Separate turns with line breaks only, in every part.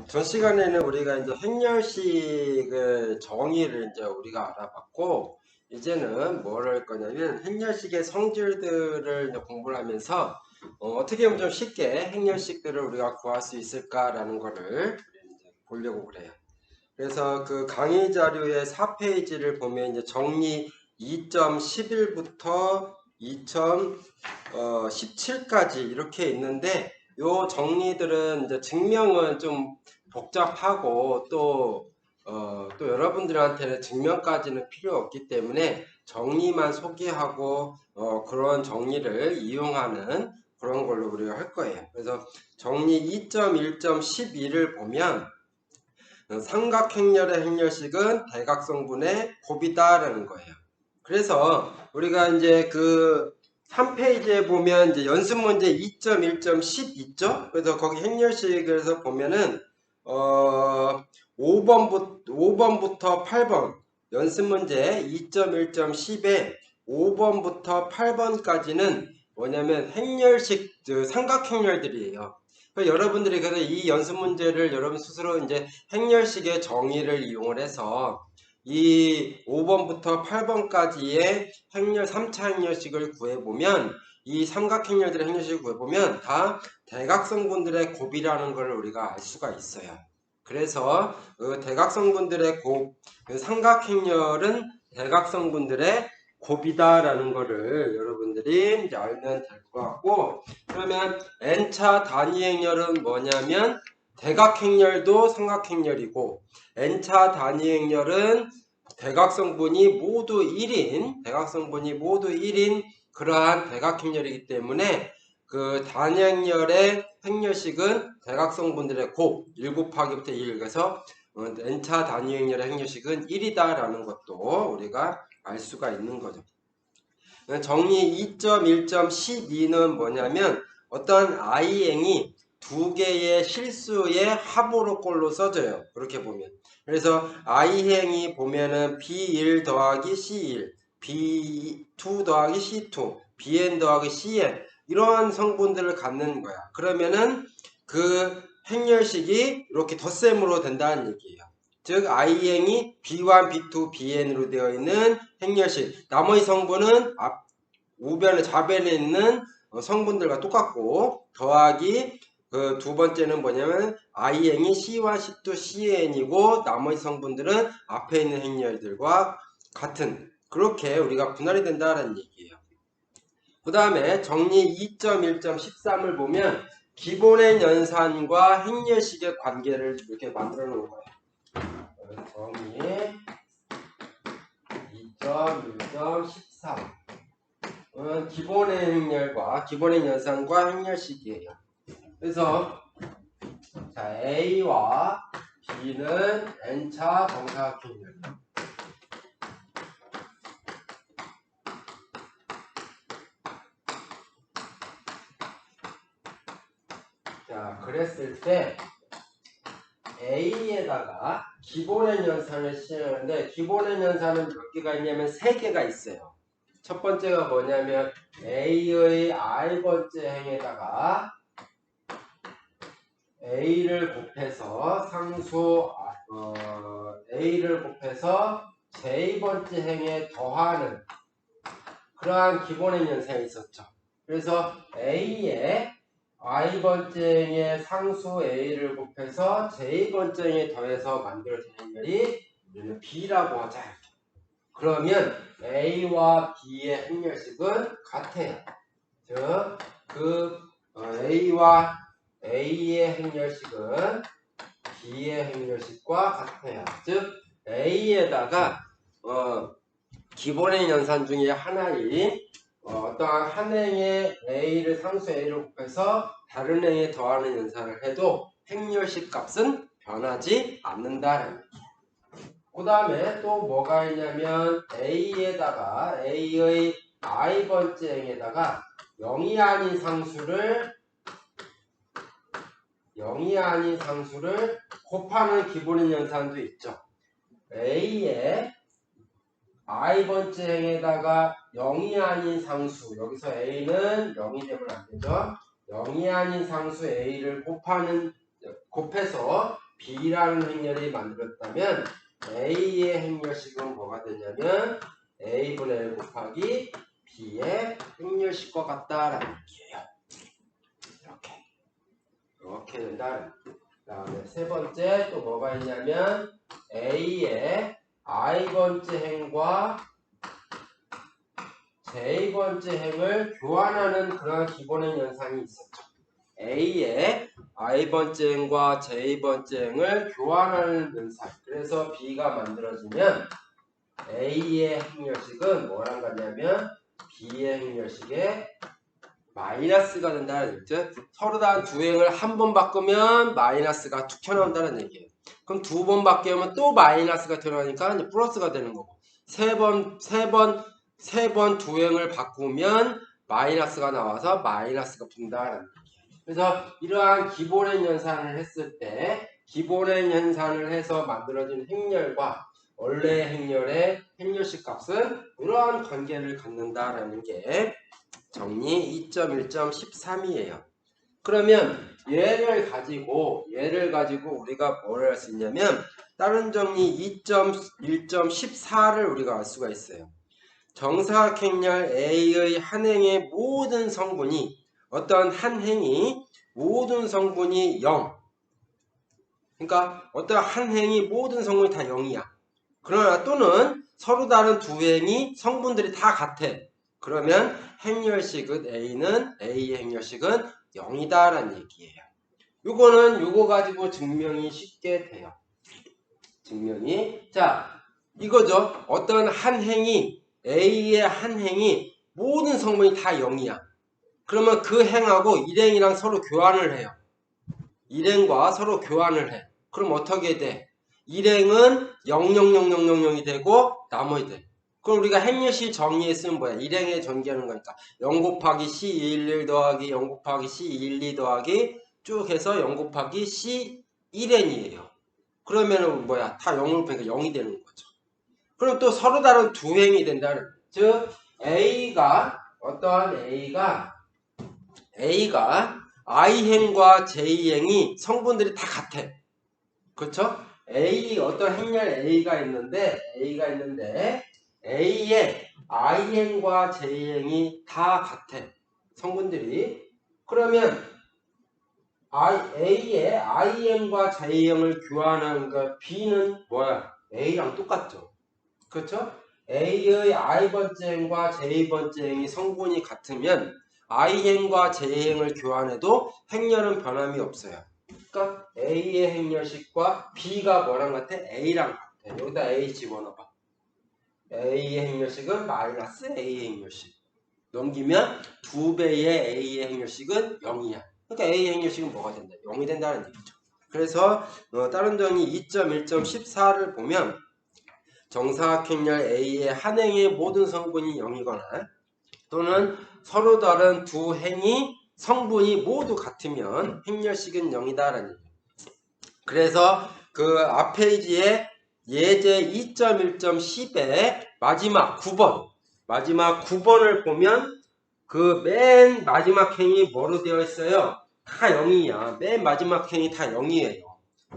전 시간에는 우리가 이제 행렬식의 정의를 이제 우리가 알아봤고, 이제는 뭘 할 거냐면 행렬식의 성질들을 이제 공부를 하면서 어떻게 하면 좀 쉽게 행렬식들을 우리가 구할 수 있을까라는 거를 이제 보려고 그래요. 그래서 그 강의 자료의 4페이지를 보면 이제 정리 2.11부터 2.17까지 이렇게 있는데, 요 정리들은 이제 증명은 좀 복잡하고 또 여러분들한테는 증명까지는 필요 없기 때문에 정리만 소개하고 그런 정리를 이용하는 그런 걸로 우리가 할 거예요. 그래서 정리 2.1.12를 보면 삼각행렬의 행렬식은 대각성분의 곱이다라는 거예요. 그래서 우리가 이제 그 3페이지에 보면 이제 연습 문제 2.1.10 있죠? 그래서 거기 행렬식에서 보면은 5번부터 8번 연습 문제 2.1.10에 5번부터 8번까지는 뭐냐면 행렬식 삼각행렬들이에요. 여러분들이 그래서 이 연습 문제를 여러분 스스로 이제 행렬식의 정의를 이용을 해서 이 5번부터 8번까지의 행렬 3차 행렬식을 구해보면 이 삼각행렬들의 행렬식을 구해보면 다 대각성분들의 곱이라는 걸 우리가 알 수가 있어요. 그래서 그 대각성분들의 곱, 그 삼각행렬은 대각성분들의 곱이다라는 거를 여러분들이 이제 알면 될 것 같고, 그러면 n차 단위 행렬은 뭐냐면 대각행렬도 삼각행렬이고 n차 단위 행렬은 대각성분이 모두 1인 그러한 대각행렬이기 때문에 그 단행렬의 행렬식은 대각성분들의 곱 1 곱하기부터 1 그래서 n차 단위 행렬의 행렬식은 1이다라는 것도 우리가 알 수가 있는 거죠. 정리 2.1.12는 뭐냐면 어떤 i행이 두 개의 실수의 합으로 꼴로 써져요. 그렇게 보면. 그래서 i행이 보면은 b1 더하기 c1, b2 더하기 c2, bn 더하기 cn 이러한 성분들을 갖는 거야. 그러면은 그 행렬식이 이렇게 덧셈으로 된다는 얘기예요. 즉 i행이 b1, b2, bn으로 되어 있는 행렬식, 나머지 성분은 우변에 좌변에 있는 성분들과 똑같고 더하기 그 두 번째는 뭐냐면 i행이 c1, c2, cn이고 나머지 성분들은 앞에 있는 행렬들과 같은 그렇게 우리가 분할이 된다는 얘기예요. 그 다음에 정리 2.1.13을 보면 기본의 연산과 행렬식의 관계를 이렇게 만들어 놓은 거예요. 정리 2.1.13 기본의 행렬과 기본의 연산과 행렬식이에요. 그래서 자, A와 B는 n차 정사각형이에요. 자, 그랬을 때 A에다가 기본의 연산을 시행하는데 기본의 연산은 몇 개가 있냐면 3개가 있어요. 첫 번째가 뭐냐면 A의 i번째 행에다가 A를 곱해서 상수 A를 곱해서 J번째 행에 더하는 그러한 기본의 연산이 있었죠. 그래서 A에 i번째 행의 상수 A를 곱해서 J번째 행에 더해서 만들어진 행렬이 우리는 B라고 하자. 그러면 A와 B의 행렬식은 같아요. 즉, A와 A의 행렬식은 B의 행렬식과 같아요. 즉, A에다가 기본의 연산 중에 하나인 어떠한 한 행에 A를 상수 A를 곱해서 다른 행에 더하는 연산을 해도 행렬식 값은 변하지 않는다는 얘기예요. 그 다음에 또 뭐가 있냐면 A에다가 A의 i번째 행에다가 0이 아닌 상수를 곱하는 기본의 연산도 있죠. A의 i번째 행에다가 0이 아닌 상수, 여기서 A는 0이 되면 안 되죠. 0이 아닌 상수 A를 곱해서 B라는 행렬이 만들었다면 A의 행렬식은 뭐가 되냐면 A분의 1 곱하기 B의 행렬식과 같다라는 얘기예요. 이렇게 된다. 그 다음에 세 번째 또 뭐가 있냐면 A의 I번째 행과 J번째 행을 교환하는 그런 기본의 현상이 있었죠. A의 I번째 행과 J번째 행을 교환하는 현상. 그래서 B가 만들어지면 A의 행렬식은 뭐랑 같냐면 B의 행렬식에 마이너스가 된다는 얘기죠. 서로 다른 두 행을 한 번 바꾸면 마이너스가 툭 튀어나온다는 얘기예요. 그럼 두 번 바뀌면 또 마이너스가 튀어나오니까 이제 플러스가 되는 거고 세 번 두 행을 바꾸면 마이너스가 나와서 마이너스가 붙는다는 얘기예요. 그래서 이러한 기본행 연산을 했을 때 기본행 연산을 해서 만들어진 행렬과 원래 행렬의 행렬식 값은 이러한 관계를 갖는다라는 게 정리 2.1.13이에요. 그러면 얘를 가지고 우리가 뭘 할 수 있냐면 다른 정리 2.1.14를 우리가 알 수가 있어요. 정사각행렬 A의 한 행의 모든 성분이 어떤 한 행이 모든 성분이 0. 그러니까 어떤 한 행이 모든 성분이 다 0이야. 그러나 또는 서로 다른 두 행이 성분들이 다 같아. 그러면 행렬식은 A의 행렬식은 0이다라는 얘기예요. 요거 가지고 증명이 쉽게 돼요. 증명이. 자, 이거죠. 어떤 한 행이 A의 한 행이 모든 성분이 다 0이야. 그러면 그 행하고 일행이랑 서로 교환을 해요. 일행과 서로 교환을 해. 그럼 어떻게 돼? 일행은 00000이 되고 나머지 돼. 그럼 우리가 행렬식 정의했으면 뭐야? 일행에 전개하는 거니까 0 곱하기 C211 더하기 0 곱하기 C212 더하기 쭉 해서 0 곱하기 C1n이에요. 그러면은 뭐야? 다 0을 보니까 0이 되는 거죠. 그럼 또 서로 다른 두 행이 된다는 즉 A가 어떠한 A가 I행과 J행이 성분들이 다 같아. 그렇죠? 어떤 행렬 A가 있는데 A의 I행과 J행이 다 같아. 성분들이. 그러면 A의 I행과 J행을 교환하는 거 B는 뭐야? A랑 똑같죠. 그렇죠? A의 I번째 행과 J번째 행이 성분이 같으면 I행과 J행을 교환해도 행렬은 변함이 없어요. 그러니까 A의 행렬식과 B가 뭐랑 같아? A랑 같아. 여기다 A 집어넣어봐. A의 행렬식은 마이너스 A의 행렬식. 넘기면 2배의 A의 행렬식은 0이야. 그러니까 A의 행렬식은 뭐가 된다? 0이 된다는 얘기죠. 그래서 다른 정리 2.1.14를 보면 정사각행렬 A의 한 행의 모든 성분이 0이거나 또는 서로 다른 두 행이 성분이 모두 같으면 행렬식은 0이다라는 얘기예요. 그래서 그 앞 페이지에 예제 2.1.10의 마지막 9번을 보면 그 맨 마지막 행이 뭐로 되어 있어요? 다 0이야. 맨 마지막 행이 다 0이에요.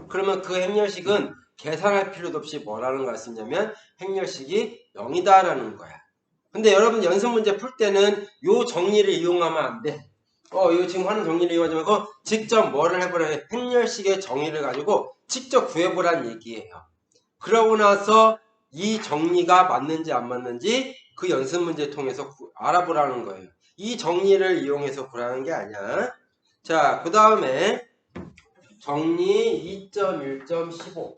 그러면 그 행렬식은 계산할 필요도 없이 뭐라는 걸 쓰냐면 행렬식이 0이다라는 거야. 근데 여러분 연습 문제 풀 때는 요 정리를 이용하면 안 돼. 이거 지금 하는 정리를 이용하지 말고 직접 뭐를 해보라. 행렬식의 정의를 가지고 직접 구해보라는 얘기예요. 그러고 나서 이 정리가 맞는지 안 맞는지 그 연습 문제 통해서 알아보라는 거예요. 이 정리를 이용해서 구라는 게 아니야. 자, 그 다음에 정리 2.1.15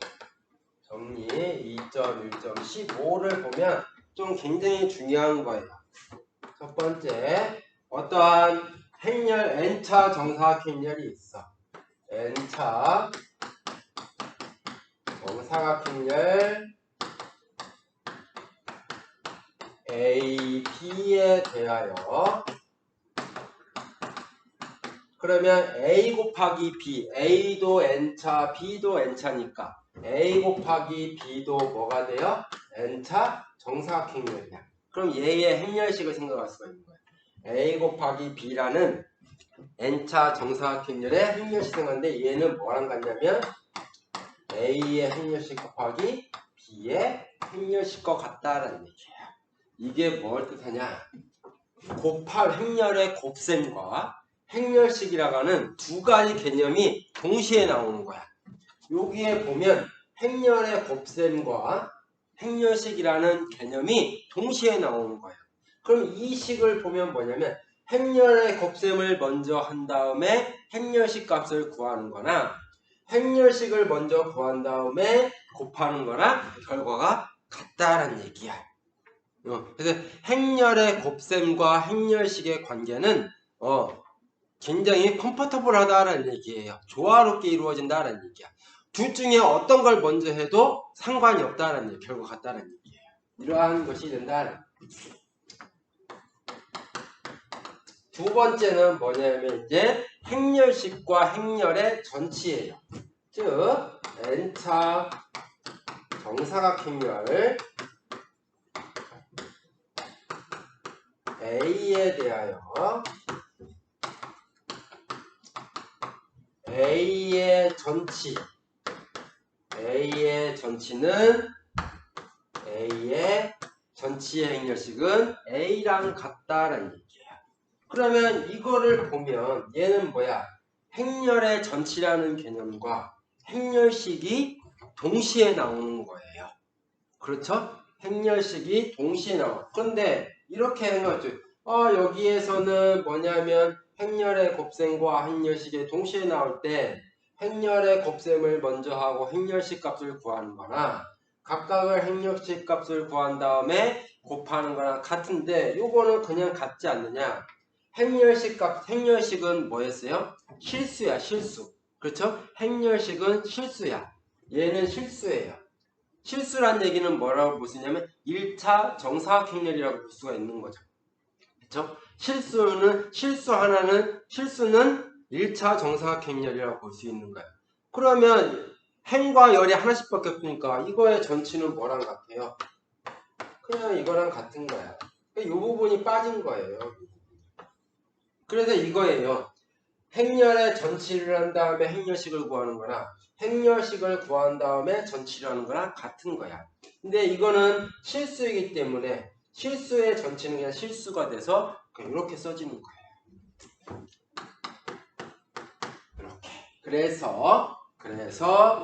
정리 2.1.15를 보면 좀 굉장히 중요한 거예요. 첫 번째, 어떠한 행렬 n차 정사각행렬이 있어. n차 정사각행렬 A, B에 대하여 그러면 A 곱하기 B, A도 n차, B도 n차니까 A 곱하기 B도 뭐가 돼요? n차 정사각행렬이야. 그럼 얘의 행렬식을 생각할 수가 있는 거야. A 곱하기 B라는 n차 정사각행렬의 행렬식 생각하는데 얘는 뭐랑 같냐면 A의 행렬식 곱하기 B의 행렬식과 같다라는 얘기예요. 이게 뭘 뜻하냐? 곱할 행렬의 곱셈과 행렬식이라고 하는 두 가지 개념이 동시에 나오는 거야. 여기에 보면 행렬의 곱셈과 행렬식이라는 개념이 동시에 나오는 거예요. 그럼 이 식을 보면 뭐냐면 행렬의 곱셈을 먼저 한 다음에 행렬식 값을 구하는 거나 행렬식을 먼저 구한 다음에 곱하는 거나 결과가 같다라는 얘기야. 그래서 행렬의 곱셈과 행렬식의 관계는 굉장히 컴포터블하다라는 얘기예요. 조화롭게 이루어진다라는 얘기야. 둘 중에 어떤 걸 먼저 해도 상관이 없다라는 얘기, 결과 같다라는 얘기예요. 이러한 것이 된다는. 두 번째는 뭐냐면 이제 행렬식과 행렬의 전치예요. 즉 n차 정사각행렬 A에 대하여 A의 전치는 A의 전치의 행렬식은 A랑 같다라는 얘기예요. 그러면 이거를 보면 얘는 뭐야? 행렬의 전치라는 개념과 행렬식이 동시에 나오는 거예요. 그렇죠? 행렬식이 동시에 나와. 그런데 이렇게 해놓죠. 여기에서는 뭐냐면 행렬의 곱셈과 행렬식이 동시에 나올 때 행렬의 곱셈을 먼저 하고 행렬식 값을 구하는 거나 각각을 행렬식 값을 구한 다음에 곱하는 거랑 같은데 요거는 그냥 같지 않느냐? 행렬식은 뭐였어요? 실수야, 실수. 그렇죠? 행렬식은 실수야. 얘는 실수예요. 실수란 얘기는 뭐라고 볼 수 있냐면 1차 정사각행렬이라고 볼 수가 있는 거죠. 그렇죠? 실수는 1차 정사각행렬이라고 볼 수 있는 거예요. 그러면 행과 열이 하나씩밖에 없으니까 이거의 전치는 뭐랑 같아요? 그냥 이거랑 같은 거야. 이 부분이 빠진 거예요. 그래서 이거예요. 행렬의 전치를 한 다음에 행렬식을 구하는 거나 행렬식을 구한 다음에 전치를 하는 거랑 같은 거야. 근데 이거는 실수이기 때문에 실수의 전치는 그냥 실수가 돼서 이렇게 써지는 거예요. 이렇게. 그래서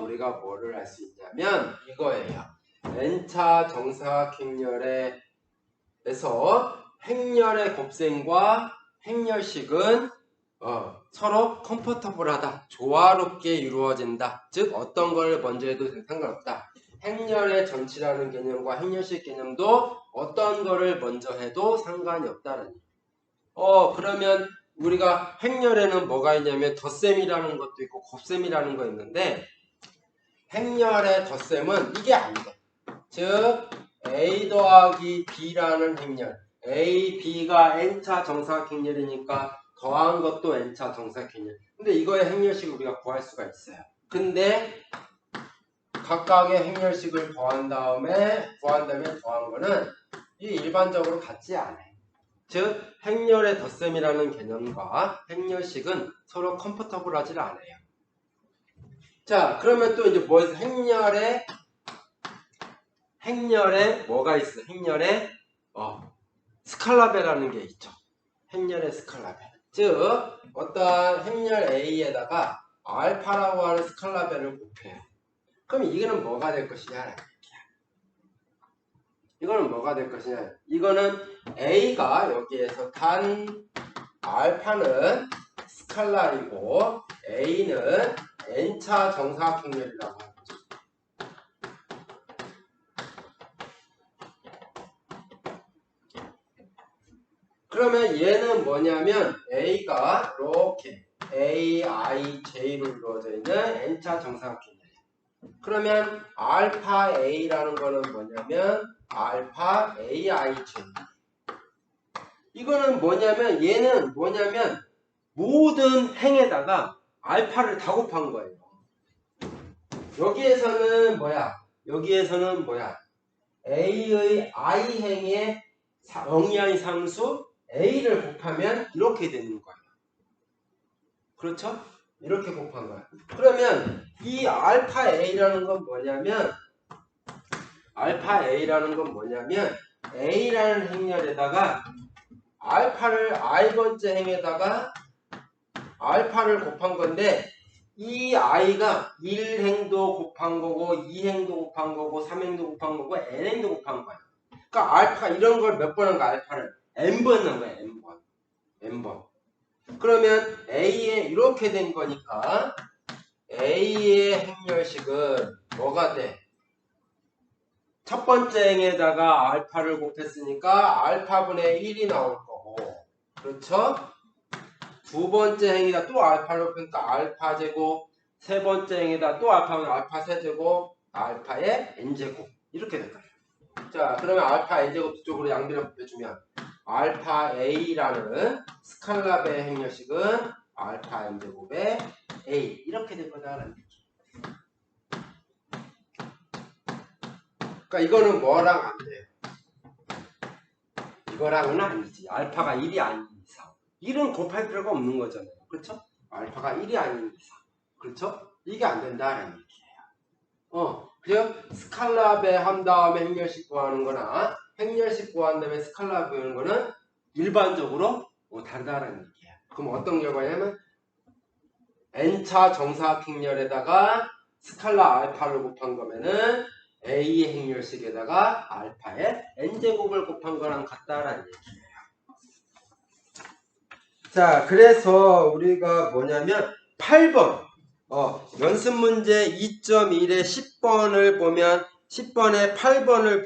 우리가 뭐를 할 수 있냐면 이거예요. n차 정사각행렬에서 행렬의 곱셈과 행렬식은 서로 컴포터블하다, 조화롭게 이루어진다. 즉 어떤 걸 먼저 해도 상관없다. 행렬의 전치라는 개념과 행렬식 개념도 어떤 거를 먼저 해도 상관이 없다는. 그러면 우리가 행렬에는 뭐가 있냐면 덧셈이라는 것도 있고 곱셈이라는 거 있는데 행렬의 덧셈은 이게 아니다. 즉 A 더하기 B라는 행렬. A, B가 n차 정사각행렬이니까 더한 것도 n차 정사각행렬. 근데 이거의 행렬식을 우리가 구할 수가 있어요. 근데 각각의 행렬식을 더한 다음에 더한 거는 이 일반적으로 같지 않아요. 즉 행렬의 덧셈이라는 개념과 행렬식은 서로 컴포터블하지 않아요. 자, 그러면 또 이제 뭐 있어? 행렬에 뭐가 있어? 행렬에 스칼라베라는 게 있죠. 행렬의 스칼라베. 즉 어떠한 행렬 A에다가 알파라고 하는 스칼라베를 곱해요. 그럼 이거는 뭐가 될 것이냐? 이거는 뭐가 될 것이냐? 이거는 A가 여기에서 단 알파는 스칼라이고 A는 n차 정사각행렬이라고 하는 거죠. 그러면 얘는 뭐냐면 A가 이렇게 AIJ로 이루어져 있는 n차 정사각행렬이에요. 그러면 알파 A라는 거는 뭐냐면 알파 AIJ. 이거는 뭐냐면 얘는 뭐냐면 모든 행에다가 알파를 다 곱한 거예요. 여기에서는 뭐야? A의 I행의 영리한 상수 A를 곱하면 이렇게 되는 거예요. 그렇죠? 이렇게 곱한 거야. 그러면 이 알파 A라는 건 뭐냐면 A라는 행렬에다가 알파를 I번째 행에다가 알파를 곱한 건데 이 I가 1행도 곱한 거고 2행도 곱한 거고 3행도 곱한 거고 n행도 곱한 거야. 그러니까 알파 이런 걸 몇 번 한 거야? 알파를 n번 한 거야. n번. 그러면 A에 이렇게 된 거니까 A의 행렬식은 뭐가 돼? 첫 번째 행에다가 알파를 곱했으니까 알파분의 1이 나올 거고, 그렇죠? 두 번째 행에다 또 알파를 곱으니까 알파 제곱, 세 번째 행에다 또 알파면 알파 세제곱, 알파의 n제곱 이렇게 될 거예요. 자, 그러면 알파 n제곱 쪽으로 양변을 곱해주면 알파 a라는 스칼라의 행렬식은 알파 n제곱의 a 이렇게 될 거다라는 얘기. 그러니까 이거는 뭐랑 안 돼요? 이거랑은 아니지. 알파가 1이 아닌 이상. 1은 곱할 필요가 없는 거잖아요. 그렇죠? 알파가 1이 아닌 이상. 그렇죠? 이게 안 된다는 얘기예요. 그래서 스칼라 배한 다음에 행렬식 구하는 거나 행렬식 구한 다음에 스칼라 배우는 거는 일반적으로 다르다는 얘기예요. 그럼 어떤 결과냐면 n차 정사각 행렬에다가 스칼라 알파를 곱한 거면은 A의 행렬식에다가 알파의 n제곱을 곱한 거랑 같다라는 얘기예요. 자, 그래서 우리가 뭐냐면 8번 연습 문제 2.1의 10번을 보면 10번에 8번을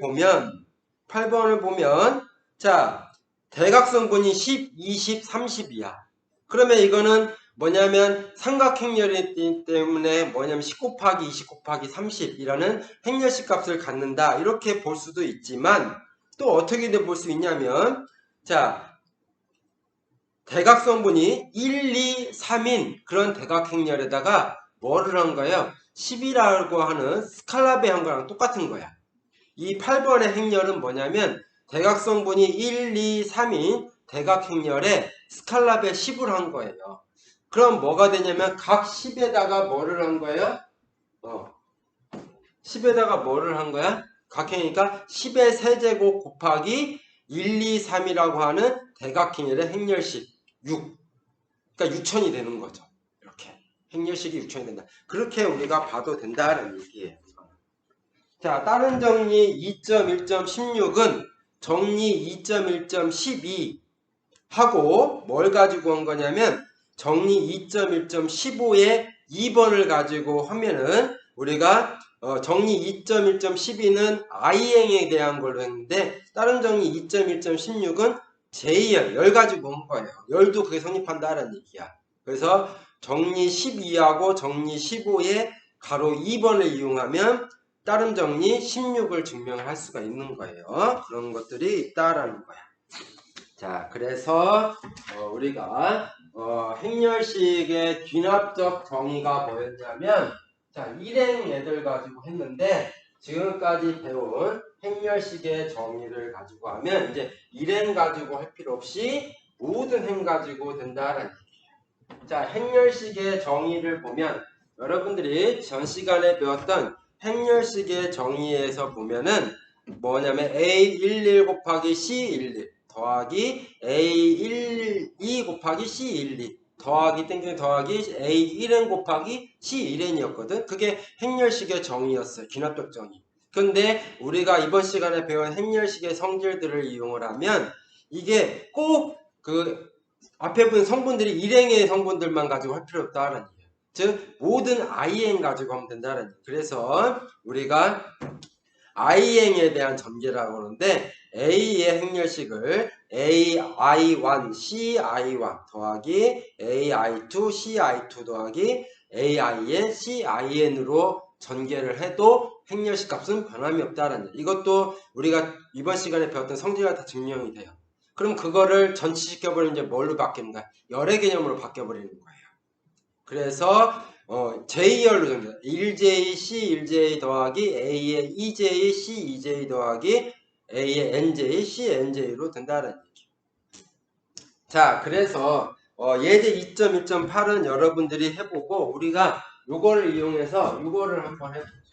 보면 자, 대각선분이 10, 20, 30이야. 그러면 이거는 뭐냐면 삼각행렬이기 때문에 뭐냐면 10 곱하기 20 곱하기 30이라는 행렬식 값을 갖는다. 이렇게 볼 수도 있지만 또 어떻게 볼 수 있냐면 자, 대각선분이 1, 2, 3인 그런 대각행렬에다가 뭐를 한 거예요? 10이라고 하는 스칼라 배한 거랑 똑같은 거야. 이 8번의 행렬은 뭐냐면 대각선분이 1, 2, 3인 대각행렬에 스칼라 배 10을 한 거예요. 그럼 뭐가 되냐면 각 10에다가 뭐를 한 거예요? 10에다가 뭐를 한 거야? 각행이니까 10의 세제곱 곱하기 1, 2, 3이라고 하는 대각행렬의 행렬식 6. 그러니까 6천이 되는 거죠. 이렇게. 행렬식이 6천이 된다. 그렇게 우리가 봐도 된다는 얘기예요. 자, 다른 정리 2.1.16은 정리 2.1.12 하고 뭘 가지고 온 거냐면 정리 2.1.15에 2번을 가지고 하면은 우리가 정리 2.1.12는 I행에 대한 걸로 했는데 다른 정리 2.1.16은 J열, 열 가지고 온 거예요. 열도 그게 성립한다는 얘기야. 그래서 정리 12하고 정리 15에 가로 2번을 이용하면 다른 정리 16을 증명을 할 수가 있는 거예요. 그런 것들이 있다라는 거야. 자, 그래서 우리가 행렬식의 귀납적 정의가 뭐였냐면 자, 일행 애들 가지고 했는데 지금까지 배운 행렬식의 정의를 가지고 하면 이제 일행 가지고 할 필요 없이 모든 행 가지고 된다는 얘기예요. 자, 행렬식의 정의를 보면 여러분들이 전 시간에 배웠던 행렬식의 정의에서 보면은 뭐냐면 A11 곱하기 C11 더하기 A12 곱하기 C12 더하기 땡땡 더하기 A1N 곱하기 C1N이었거든. 그게 행렬식의 정의였어요. 귀납적 정의. 근데 우리가 이번 시간에 배운 행렬식의 성질들을 이용을 하면 이게 꼭 그 앞에 본 성분들이 일행의 성분들만 가지고 할 필요 없다는 얘기예요. 즉 모든 I행 가지고 하면 된다는 얘기예요. 그래서 우리가 I행에 대한 전개라고 하는데 A의 행렬식을 AI1, CI1 더하기 AI2, CI2 더하기 AI의 CIN으로 전개를 해도 행렬식 값은 변함이 없다는 얘기예요. 이것도 우리가 이번 시간에 배웠던 성질과 다 증명이 돼요. 그럼 그거를 전치시켜버리면 이제 뭘로 바뀝니까? 열의 개념으로 바뀌어버리는 거예요. 그래서 J열로 정리해요. 1J, C 1J 더하기 A의 2J, C 2J 더하기 A의 NJ, C NJ로 된다는 얘기. 자, 그래서 예제 2.1.8은 여러분들이 해보고 우리가 요거를 이용해서 요거를 한번 해보죠.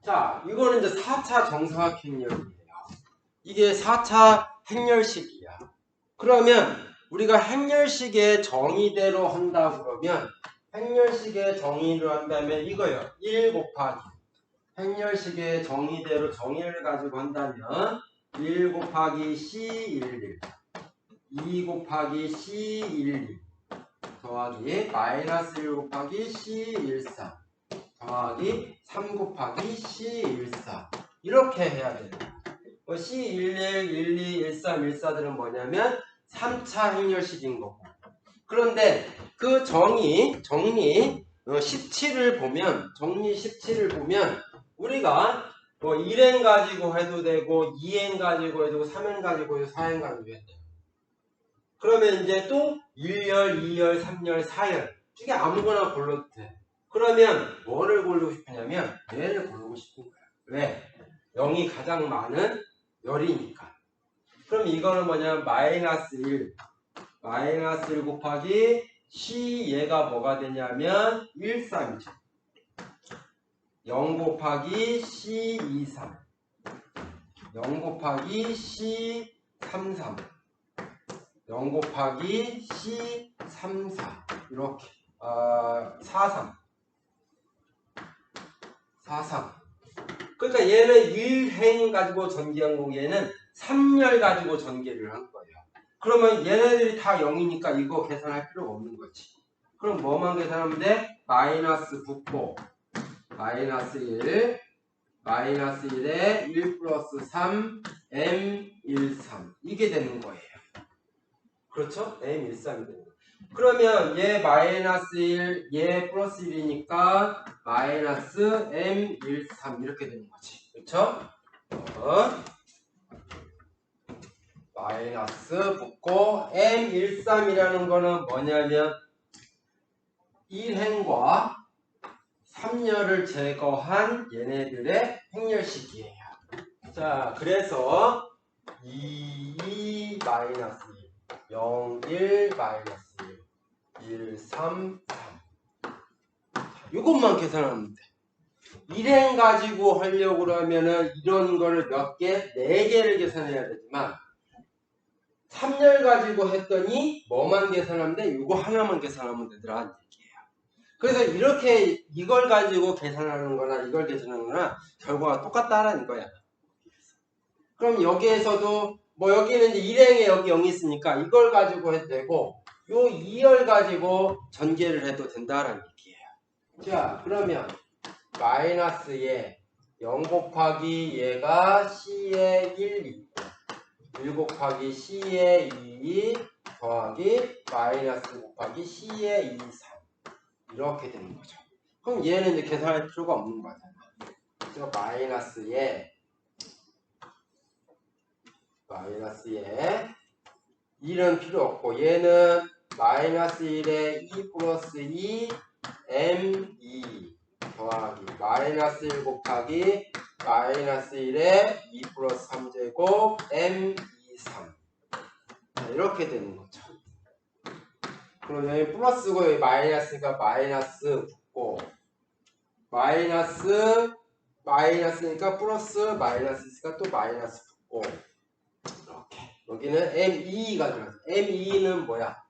자, 이거는 이제 4차 정사각 행렬이에요. 이게 4차 행렬식이야. 그러면 우리가 행렬식의 정의대로 한다 그러면 행렬식의 정의로 한다면 이거요. 1 곱하기 행렬식의 정의대로 정의를 가지고 한다면 1 곱하기 C11 2 곱하기 C12 더하기 마이너스 1 곱하기 C13 더하기 3 곱하기 C14 이렇게 해야 돼요. C11, 12, 13, 14들은 뭐냐면 3차 행렬식인 거고. 그런데 그 정리 17을 보면 정리 17을 보면 우리가 1행 가지고 해도 되고 2행 가지고 해도 되고 3행 가지고 해도 4행 가지고 해도 돼요. 그러면 이제 또 1열, 2열, 3열, 4열 중에 아무거나 골라도 돼. 그러면 뭐를 고르고 싶으냐면 얘를 고르고 싶은 거야. 왜? 0이 가장 많은 열이니까. 그럼 이거는 뭐냐면 마이너스 1 곱하기 C 얘가 뭐가 되냐면 1, 3이죠. 0 곱하기 C 2, 3 0 곱하기 C 3, 3 0 곱하기 C 3, 4 이렇게 4, 3 4, 3 그러니까 얘는 1행 가지고 전개한 거고 얘는 3열 가지고 전개를 한 거예요. 그러면 얘네들이 다 0이니까 이거 계산할 필요가 없는 거지. 그럼 뭐만 계산하면 돼? 마이너스 붙고 마이너스 1 마이너스 1에 1 플러스 3 M13 이게 되는 거예요. 그렇죠? M13이 되는 거예요. 그러면 얘 마이너스 1, 얘 플러스 1이니까 마이너스 M13 이렇게 되는 거지. 그렇죠? 마이너스 붙고 M13이라는 거는 뭐냐면 1행과 3열을 제거한 얘네들의 행렬식이에요. 자, 그래서 2, 마이너스 1, 0, 1, 마이너스 1, 1, 3, 3. 이것만 계산하면 돼. 1행 가지고 하려고 그러면은 이런 거를 몇 개? 4개를 계산해야 되지만 3열 가지고 했더니 뭐만 계산하면 돼? 이거 하나만 계산하면 되더라 얘기예요. 그래서 이렇게 이걸 가지고 계산하는 거나 이걸 계산하는 거나 결과가 똑같다라는 거야. 그럼 여기에서도 뭐 여기는 이제 1행에 여기 0이 있으니까 이걸 가지고 해도 되고 요 2열 가지고 전개를 해도 된다라는 얘기예요. 자, 그러면 마이너스 얘 0 곱하기 얘가 C에 1 있고 1 곱하기 C에 2 더하기 마이너스 곱하기 C에 2, 3 이렇게 되는 거죠. 그럼 얘는 이제 계산할 필요가 없는 거잖아. 그래서 마이너스에 1은 필요 없고 얘는 마이너스 1에 2 플러스 2 M2 더하기 마이너스 1 곱하기 마이너스 1에 2 플러스 3제곱 M23 이렇게 되는 거죠. 그럼 여기 플러스고 여기 마이너스가 마이너스 붙고 마이너스니까 플러스 마이너스니까 또 마이너스 붙고 이렇게 여기는 M2가 들어가서 M2는 뭐야?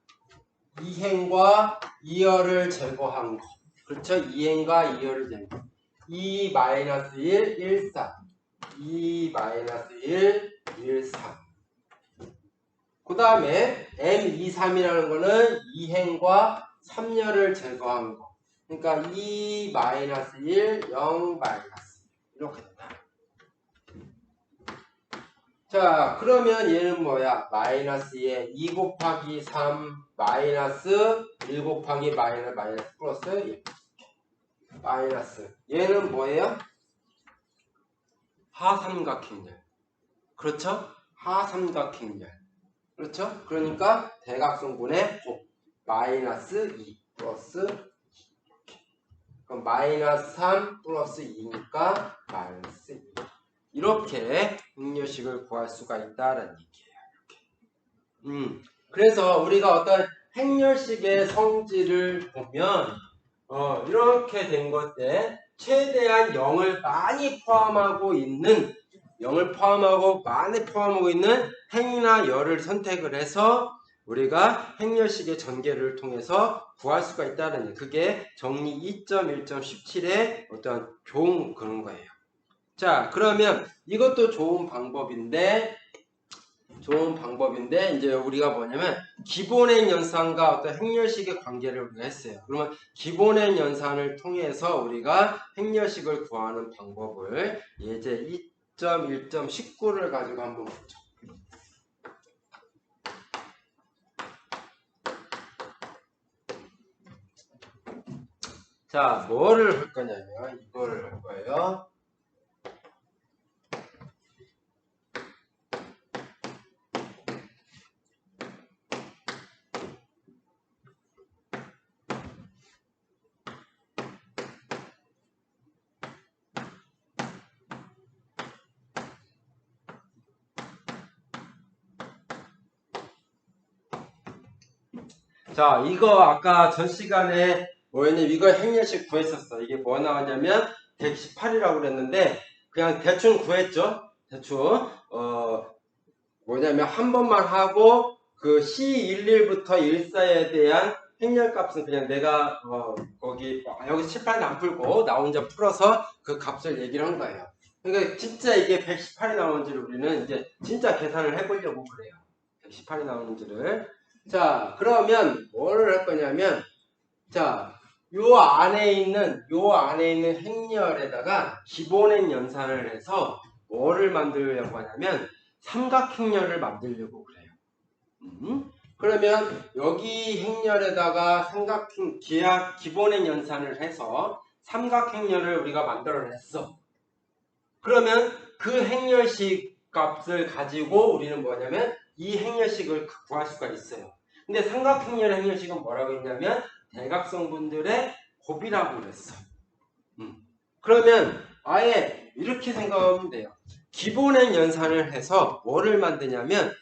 2행과 2열을 제거한 거. 그렇죠? 2행과 2열을 제거. 2 마이너스 1, 1, 4. 2 마이너스 1, 1, 3. 그 다음에 M23이라는 거는 2행과 3열을 제거한 거. 그러니까 2 마이너스 1, 0 마이너스 이렇게 된다. 자, 그러면 얘는 뭐야? 마이너스 2 곱하기 3 마이너스 1 곱하기 마이너스 플러스 1 마이너스 얘는 뭐예요? 하삼각형열. 그렇죠? 하삼각형열. 그렇죠? 그러니까 대각선분의 곱 마이너스 2 플러스 2. 그럼 마이너스 3 플러스 2니까 마이너스 2. 이렇게 행렬식을 구할 수가 있다라는 얘기예요. 이렇게. 그래서 우리가 어떤 행렬식의 성질을 보면 이렇게 된 것에 최대한 0을 많이 포함하고 있는 많이 포함하고 있는 행이나 열을 선택을 해서 우리가 행렬식의 전개를 통해서 구할 수가 있다는 얘기. 그게 정리 2.1.17의 어떤 좋은 그런 거예요. 자, 그러면 이것도 좋은 방법인데 이제 우리가 뭐냐면 기본행 연산과 어떤 행렬식의 관계를 우리가 했어요. 그러면 기본행 연산을 통해서 우리가 행렬식을 구하는 방법을 예제 2.1.19를 가지고 한번 보죠. 자, 뭐를 할 거냐면 이거를 할 거예요. 자, 이거 아까 전 시간에 뭐였냐면 이거 행렬식 구했었어. 이게 뭐 나왔냐면 118이라고 그랬는데 그냥 대충 구했죠. 대충 뭐냐면 한 번만 하고 그 C11부터 14에 대한 행렬값은 그냥 내가 여기 칠판에 안 풀고 나 혼자 풀어서 그 값을 얘기를 한 거예요. 그러니까 진짜 이게 118이 나오는지를 우리는 이제 진짜 계산을 해보려고 그래요. 118이 나오는지를. 자, 그러면 뭐를 할 거냐면, 자, 요 안에 있는 행렬에다가 기본행 연산을 해서 뭐를 만들려고 하냐면 삼각행렬을 만들려고 그래요. 그러면 여기 행렬에다가 기본행 연산을 해서 삼각행렬을 우리가 만들어냈어. 그러면 그 행렬식 값을 가지고 우리는 뭐냐면 이 행렬식을 구할 수가 있어요. 근데 삼각행렬의 행렬식은 뭐라고 했냐면 대각선분들의 곱이라고 그랬어. 그러면 아예 이렇게 생각하면 돼요. 기본행 연산을 해서 뭐를 만드냐면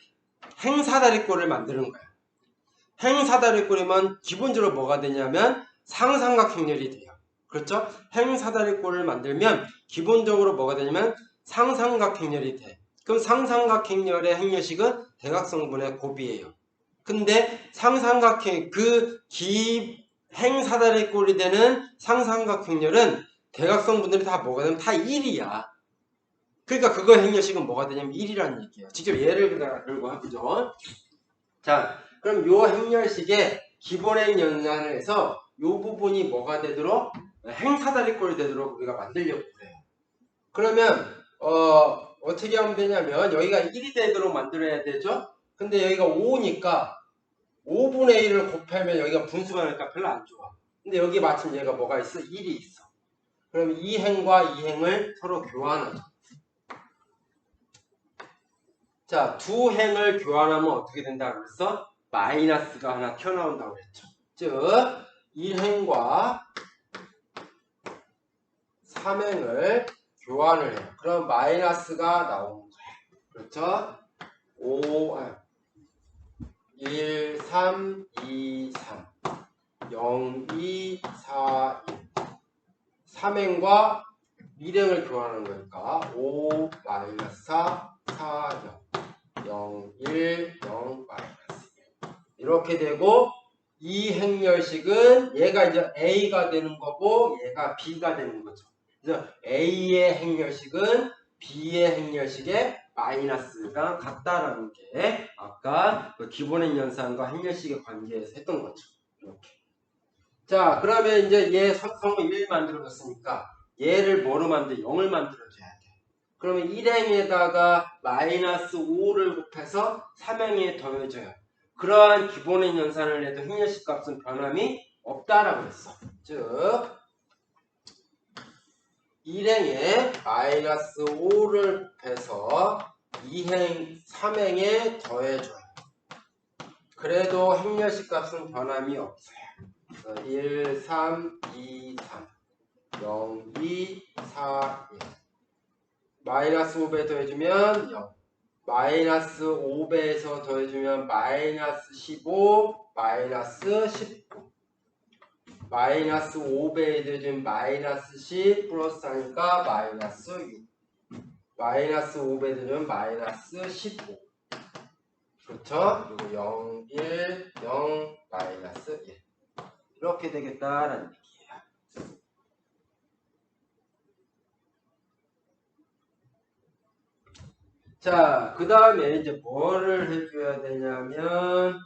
행사다리꼴을 만드는 거야. 행사다리꼴이면 기본적으로 뭐가 되냐면 상삼각행렬이 돼요. 그렇죠? 행사다리꼴을 만들면 기본적으로 뭐가 되냐면 상삼각행렬이 돼. 그럼 상삼각행렬의 행렬식은 대각선분의 곱이에요. 근데 행사다리꼴이 되는 상삼각행렬은 대각선분들이 다 뭐가 되면 다 1이야. 그러니까 그거 행렬식은 뭐가 되냐면 1이라는 얘기예요. 직접 예를 들고 해보죠. 자, 그럼 요 행렬식의 기본행 연산을 해서 요 부분이 뭐가 되도록 행사다리꼴이 되도록 우리가 만들려고 그래요. 그러면 어떻게 하면 되냐면 여기가 1이 되도록 만들어야 되죠. 근데 여기가 5니까 5분의 1을 곱하면 여기가 분수가 나니까 별로 안 좋아. 근데 여기 마침 얘가 뭐가 있어? 1이 있어. 그럼 이 행과 이 행을 서로 교환하죠. 자, 두 행을 교환하면 어떻게 된다고 그랬어? 마이너스가 하나 튀어나온다고 그랬죠. 즉 1행과 3행을 교환을 해요. 그럼 마이너스가 나오는 거야. 그렇죠? 1, 3, 2, 3 0, 2, 4, 1 3행과 1행을 교환하는 거니까 5, 마이너스 4, 4, 0 0, 1, 0, 마이너스 1 이렇게 되고 이 행렬식은 얘가 이제 A가 되는 거고 얘가 B가 되는 거죠. 그래서 A의 행렬식은 B의 행렬식의 마이너스가 같다라는 게 아까 그 기본행 연산과 행렬식의 관계에서 했던 거죠. 이렇게. 자, 그러면 이제 얘 성을 1 만들어줬으니까 얘를 뭐로 0을 만들어줘야 돼. 그러면 1행에다가 마이너스 5를 곱해서 3행에 더해줘요. 그러한 기본의 연산을 해도 행렬식 값은 변함이 없다라고 했어. 즉 1행에 마이너스 5를 곱해서 2행, 3행에 더해줘요. 그래도 행렬식 값은 변함이 없어요. 1, 3, 2, 3 0, 2, 4, 1 마이너스 5배 더해주면 0 마이너스 5배에서 더해주면 마이너스 15 마이너스 19 마이너스 5배에 더해주면 마이너스 10 플러스 하니까 마이너스 6 마이너스 5배에 더해주면 마이너스 15 그렇죠? 그리고 0, 1, 0, 마이너스 1 이렇게 되겠다라는 얘기예요. 자, 그 다음에 이제 뭐를 해줘야 되냐면,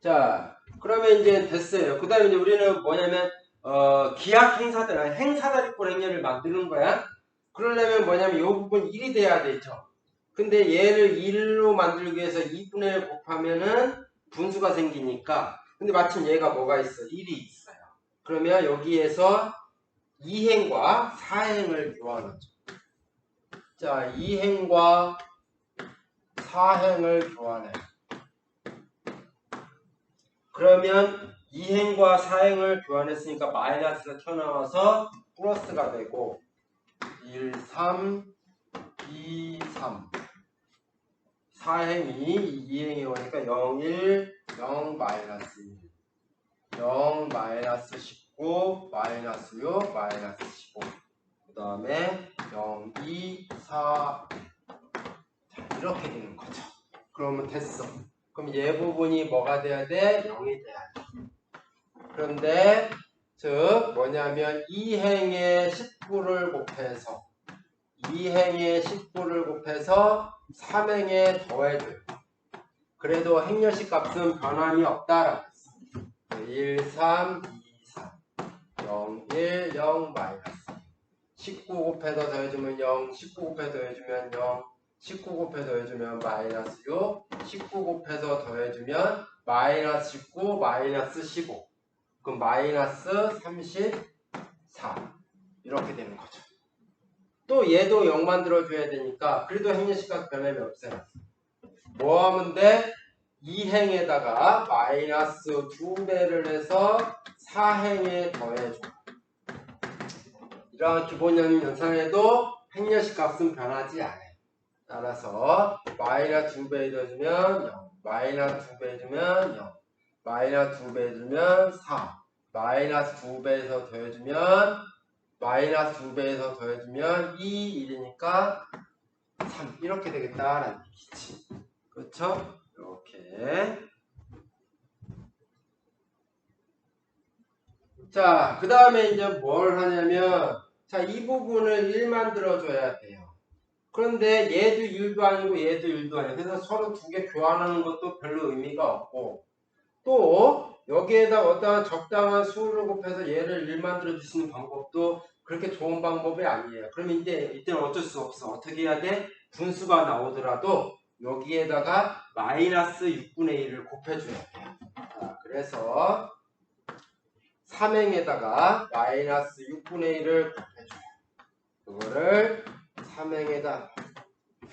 자, 그러면 이제 됐어요. 그 다음에 이제 우리는 뭐냐면, 기약 행사들, 행사다리꼴 행렬을 만드는 거야. 그러려면 뭐냐면, 이 부분 1이 돼야 되죠. 근데 얘를 1로 만들기 위해서 2분의 1 곱하면은 분수가 생기니까, 근데 마침 얘가 뭐가 있어? 1이 있어요. 그러면 여기에서 2행과 4행을 교환하죠. 자, 2행과 4행을 교환해요. 그러면 2행과 4행을 교환했으니까 마이너스가 튀어나와서 플러스가 되고 1, 3, 2, 3 4행이 2행에 오니까 0, 1, 0, 마이너스 1 0, 마이너스 19, 마이너스 6, 마이너스 15 그 다음에 0, 2, 4 자, 이렇게 되는 거죠. 그러면 됐어. 그럼 얘 부분이 뭐가 돼야 돼? 0이 돼야 돼. 그런데 즉 뭐냐면 2행에 19를 곱해서 2행에 19를 곱해서 3행에 더해줘요. 그래도 행렬식 값은 변함이 없다라고 했어. 1, 3, 2, 3 0, 1, 0, 마이너스 19 곱해서 더해주면 0 19 곱해서 더해주면 0 19 곱해서 더해주면 마이너스 6 19 곱해서 더해주면 마이너스 19 마이너스 15 그럼 마이너스 34 이렇게 되는 거죠. 또 얘도 0 만들어줘야 되니까 그래도 행렬식값 변함이 없어요. 뭐 하면 돼? 2행에다가 마이너스 2배를 해서 4행에 더해줘. 이러한 기본 연산에도 행렬식 값은 변하지 않아요. 따라서 마이너스 2배 더해주면 0 마이너스 2배 해주면 0 마이너스 2배 해주면 4 마이너스 2배에서 더해주면 마이너스 2배에서 더해주면 2, 1이니까 3 이렇게 되겠다라는 얘기지. 그렇죠? 이렇게 자, 그 다음에 이제 뭘 하냐면 자, 이 부분을 1 만들어줘야 돼요. 그런데 얘도 1도 아니고 얘도 1도 아니고 그래서 서로 두 개 교환하는 것도 별로 의미가 없고 또 여기에다 어떠한 적당한 수를 곱해서 얘를 1 만들어 주시는 방법도 그렇게 좋은 방법이 아니에요. 그러면 이제 이때는 어쩔 수 없어. 어떻게 해야 돼? 분수가 나오더라도 여기에다가 마이너스 6분의 1을 곱해줘야 돼요. 자, 그래서 3행에다가 마이너스 6분의 1을 곱해줘요. 그거를 3행에다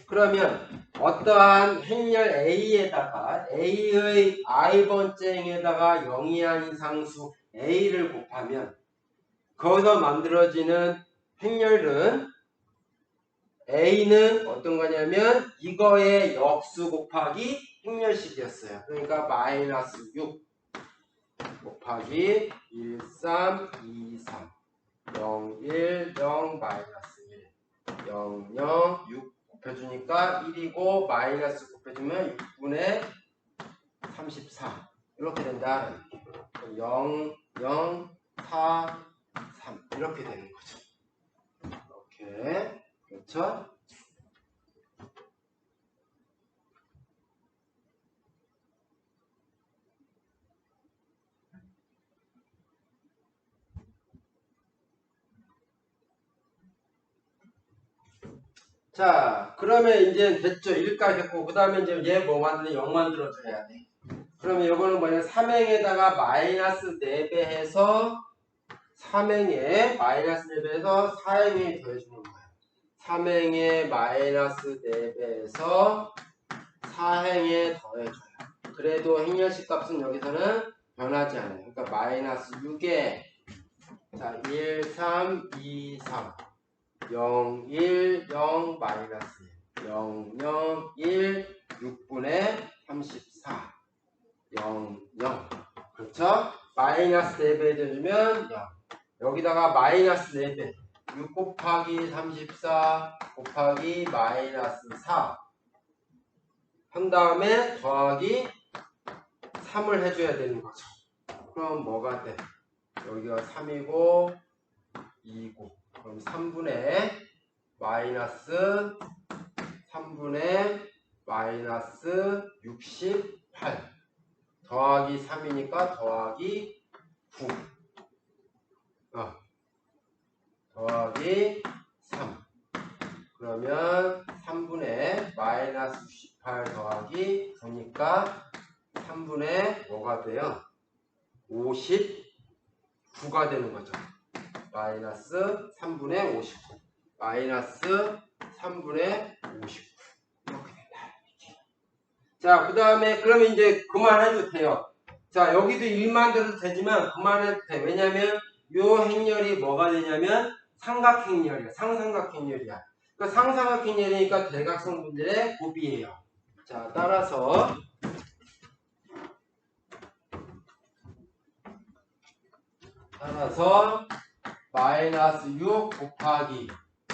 그러면 어떠한 행렬 A에다가 A의 i번째 행에다가 0이 아닌 상수 A를 곱하면 거기서 만들어지는 행렬은 A는 어떤 거냐면 이거의 역수 곱하기 행렬식이었어요. 그러니까 마이너스 6 곱하기 1, 3, 2, 3 0, 1, 0, 마이너스 1 0, 0, 6 곱해주니까 1이고 마이너스 곱해주면 6분의 34 이렇게 된다. 0, 0, 4, 3 이렇게 되는 거죠. 이렇게 그렇죠? 자, 그러면 이제 됐죠. 1까지 됐고, 그 다음에 이제 얘 뭐 만들어? 0 만들어줘야 돼. 그러면 이거는 뭐냐? 3행에다가 마이너스 4배 해서 3행에 마이너스 4배해서 4행에 더해주는 거야. 3행에 마이너스 4배해서 4행에 더해줘요. 그래도 행렬식 값은 여기서는 변하지 않아요. 그러니까 마이너스 6에 자 1, 3, 2, 3 0, 1, 0, 마이너스 0, 0, 1, 6분의 34 0, 0 그렇죠? 마이너스 4배 해주면 0 여기다가 마이너스 4배 6 곱하기 34 곱하기 마이너스 4 한 다음에 더하기 3을 해줘야 되는 거죠. 그럼 뭐가 돼? 여기가 3이고 2고 그럼 3분의 마이너스 68 더하기 3이니까 더하기 9 더하기 3 그러면 3분의 마이너스 68 더하기 9니까 3분의 뭐가 돼요? 59가 되는 거죠. 마이너스 3분의 59 마이너스 3분의 59 이렇게 된다. 자, 그 다음에 그러면 이제 그만해도 돼요. 자, 여기도 1만 돼도 되지만 그만해도 돼. 왜냐면 요 행렬이 뭐가 되냐면 삼각행렬이야. 상삼각행렬이야. 그러니까 상삼각행렬이니까 대각선분들의 곱이에요. 자, 따라서 마이너스 6 곱하기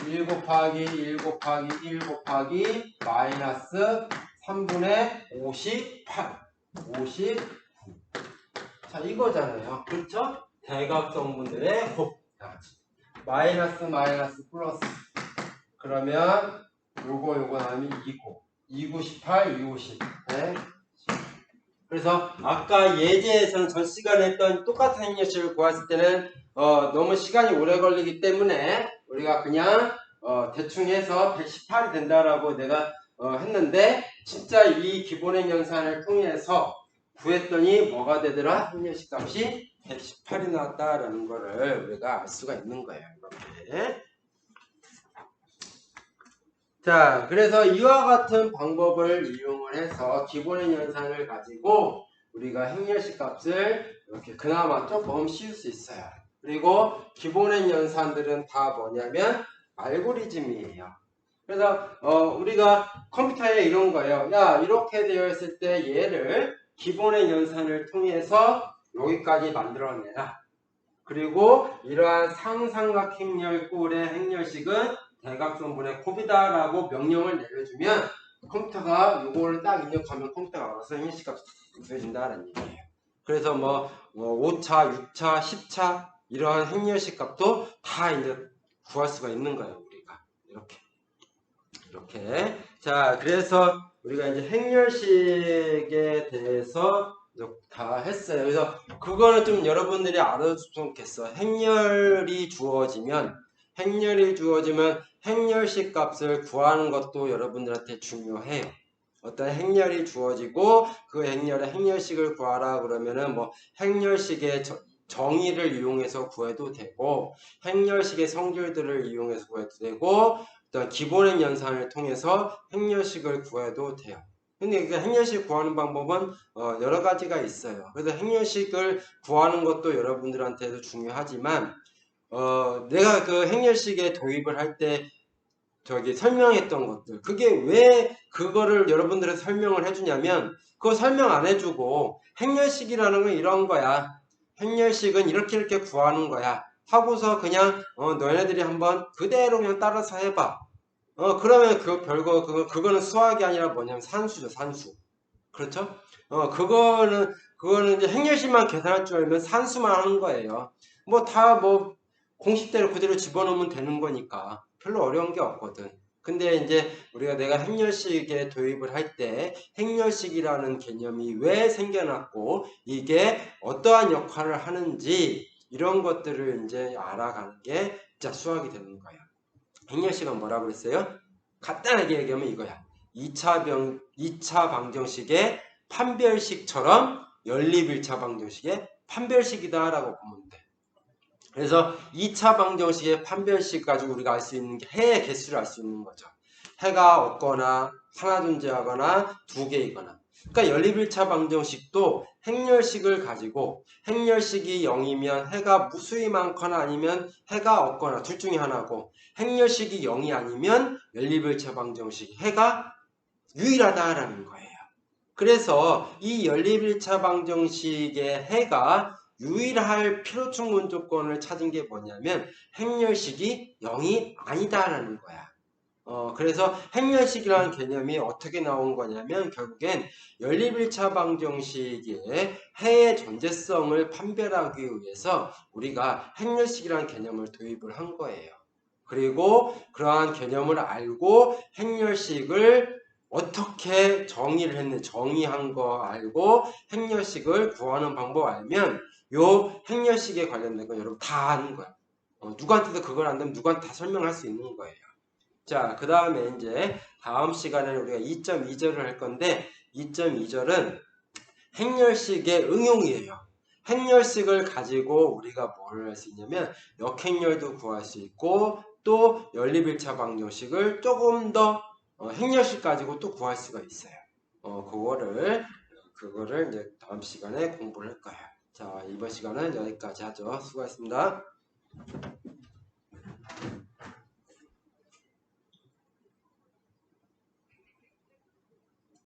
1 곱하기 1 곱하기 1 곱하기 마이너스 3분의 58 59 자 이거잖아요. 그렇죠? 대각선분들의 곱 마이너스 마이너스 플러스 그러면 요거 나오면 2고 2구 18 2구 10 네? 그래서 아까 예제에서는 전 시간에 했던 똑같은 행렬식을 구했을 때는 너무 시간이 오래 걸리기 때문에 우리가 그냥 대충 해서 118이 된다라고 내가 했는데 진짜 이 기본행 연산을 통해서 구했더니 뭐가 되더라? 행렬식 값이 118이 나왔다라는 거를 우리가 알 수가 있는 거예요. 이렇게. 자, 그래서 이와 같은 방법을 이용을 해서 기본행 연산을 가지고 우리가 행렬식 값을 이렇게 그나마 조금 씌울 수 있어요. 그리고 기본행 연산들은 다 뭐냐면 알고리즘이에요. 그래서 우리가 컴퓨터에 이런 거예요. 야, 이렇게 되어 있을 때 얘를 기본행 연산을 통해서 여기까지 만들어내라. 그리고 이러한 상삼각행렬꼴의 행렬식은 대각선분의 곱이다라고 명령을 내려주면 컴퓨터가 이거를 딱 입력하면 컴퓨터가 알아서 행렬식 값을 구해준다는 얘기예요. 그래서 뭐 5차, 6차, 10차 이러한 행렬식 값도 다 이제 구할 수가 있는 거예요. 우리가 이렇게. 자, 그래서 우리가 이제 행렬식에 대해서 다 했어요. 그래서 그거는 좀 여러분들이 알아줬으면 좋겠어. 행렬이 주어지면 행렬식 값을 구하는 것도 여러분들한테 중요해요. 어떤 행렬이 주어지고 그 행렬의 행렬식을 구하라 그러면은 뭐 행렬식의 정의를 이용해서 구해도 되고 행렬식의 성질들을 이용해서 구해도 되고 어떤 기본행 연산을 통해서 행렬식을 구해도 돼요. 근데 그 행렬식 구하는 방법은 여러 가지가 있어요. 그래서 행렬식을 구하는 것도 여러분들한테도 중요하지만 내가 그 행렬식에 도입을 할 때 설명했던 것들 그게 왜 그거를 여러분들한테 설명을 해주냐면 그거 설명 안 해주고 행렬식이라는 건 이런 거야. 행렬식은 이렇게 구하는 거야. 하고서 그냥 너네들이 한번 그대로 그냥 따라서 해봐. 그러면 그거는 수학이 아니라 뭐냐면 산수죠, 산수. 그렇죠? 그거는 이제 행렬식만 계산할 줄 알면 산수만 하는 거예요. 공식대로 그대로 집어넣으면 되는 거니까. 별로 어려운 게 없거든. 근데 이제 내가 행렬식에 도입을 할 때 행렬식이라는 개념이 왜 생겨났고 이게 어떠한 역할을 하는지 이런 것들을 이제 알아가는 게 진짜 수학이 되는 거예요. 행렬식은 뭐라고 그랬어요? 간단하게 얘기하면 이거야. 2차 방정식의 판별식처럼 연립 1차 방정식의 판별식이다라고 보면 돼. 그래서 2차 방정식의 판별식 가지고 우리가 알 수 있는 게 해의 개수를 알 수 있는 거죠. 해가 없거나 하나 존재하거나 두 개이거나. 그러니까 연립 1차 방정식도 행렬식을 가지고 행렬식이 0이면 해가 무수히 많거나 아니면 해가 없거나 둘 중에 하나고 행렬식이 0이 아니면 연립 1차 방정식 해가 유일하다라는 거예요. 그래서 이 연립 1차 방정식의 해가 유일할 필요충분 조건을 찾은 게 뭐냐면 행렬식이 0이 아니다라는 거야. 그래서 행렬식이라는 개념이 어떻게 나온 거냐면 결국엔 연립 1차 방정식의 해의 존재성을 판별하기 위해서 우리가 행렬식이라는 개념을 도입을 한 거예요. 그리고 그러한 개념을 알고 행렬식을 어떻게 정의를 했는지 정의한 거 알고 행렬식을 구하는 방법 알면 요 행렬식에 관련된 건 여러분 다 아는 거야. 누구한테도 그걸 안 되면 누구한테 다 설명할 수 있는 거예요. 자, 그 다음에 이제 다음 시간에는 우리가 2.2절을 할 건데 2.2절은 행렬식의 응용이에요. 행렬식을 가지고 우리가 뭘 할 수 있냐면 역행렬도 구할 수 있고 또 연립 1차 방정식을 조금 더 행렬식 가지고 또 구할 수가 있어요. 그거를 이제 다음 시간에 공부를 할 거예요. 자, 이번 시간은 여기까지 하죠. 수고하셨습니다.